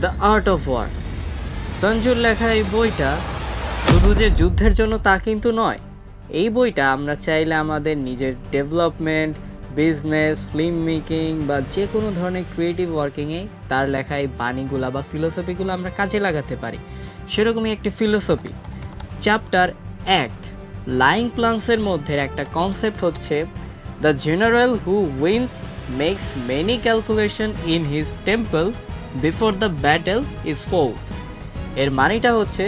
The art of war. সঞ্জুর লেখা এই বইটা শুধু যে যুদ্ধের জন্য তা কিন্তু নয়। এই বইটা আমরা চাইলে আমাদের নিজের ডেভেলপমেন্ট, বিজনেস, ফিল্ম মেকিং বা যে কোনো ধরনের ক্রিয়েটিভ ওয়ার্কিংয়ে তার লেখা এই বাণীগুলো বা ফিলোসফিগুলো আমরা কাজে লাগাতে পারি। সেরকমই একটি ফিলোসফি। চ্যাপ্টার 1 লাইং প্লান্সের মধ্যে একটা কনসেপ্ট হচ্ছে the general who wins makes many calculation in his temple before the battle is fought. এর মানেটা হচ্ছে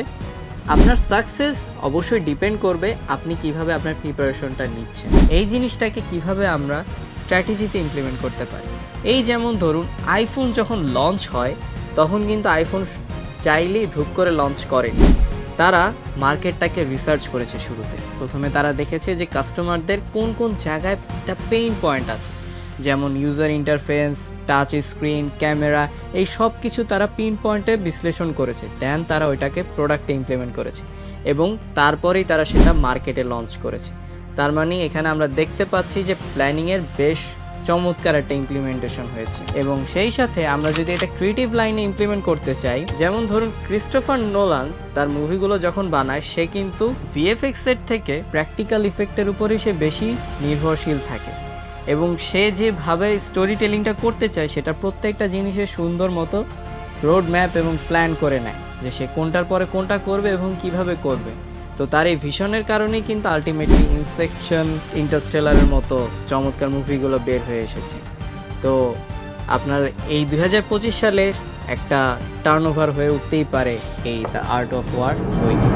আপনার সাকসেস অবশ্যই ডিপেন্ড করবে আপনি কিভাবে আপনার প্রিপারেশনটা নিচ্ছেন। এই জিনিসটাকে কিভাবে আমরা স্ট্র্যাটেজিতে ইমপ্লিমেন্ট করতে পারি। এই যেমন ধরুন আইফোন যখন লঞ্চ হয় তখন কিন্তু আইফোন চাইলেই ধূপ করে লঞ্চ করেনি। তারা মার্কেটটাকে রিসার্চ করেছে। শুরুতে প্রথমে তারা দেখেছে যে কাস্টমারদের কোন কোন জায়গায় একটা পেইন পয়েন্ট আছে, যেমন user interface, touch screen, camera, এই সব কিছু তারা পিন পয়েন্টে বিশ্লেষণ করেছে। দেন তারা ওইটাকে প্রোডাক্টে ইমপ্লিমেন্ট করেছে এবং তারপরেই তারা সেটা মার্কেটে লঞ্চ করেছে। তার মানে এখানে আমরা দেখতে পাচ্ছি যে প্ল্যানিংয়ের বেশ চমৎকার একটা ইমপ্লিমেন্টেশন হয়েছে। এবং সেই সাথে আমরা যদি এটা ক্রিয়েটিভ লাইনে ইমপ্লিমেন্ট করতে চাই, যেমন ধরুন ক্রিস্টোফার নোলান তার মুভিগুলো যখন বানায় সে কিন্তু ভিএফএক্সের থেকে প্র্যাকটিক্যাল ইফেক্টের উপরেই সে বেশি নির্ভরশীল থাকে এবং সে যেভাবে স্টোরি টেলিংটা করতে চায় সেটা প্রত্যেকটা জিনিসের সুন্দর মতো রোড ম্যাপ এবং প্ল্যান করে নেয় যে সে কোনটার পরে কোনটা করবে এবং কিভাবে করবে। তো তার এই ভিশনের কারণেই কিন্তু আলটিমেটলি ইনসেপশন, ইন্টারস্টেলারের মতো চমৎকার মুভিগুলো বের হয়ে এসেছে। তো আপনার এই 2025 সালে একটা টার্নওভার হয়ে উঠতেই পারে এই দ্য আর্ট অফ ওয়ার বইটি।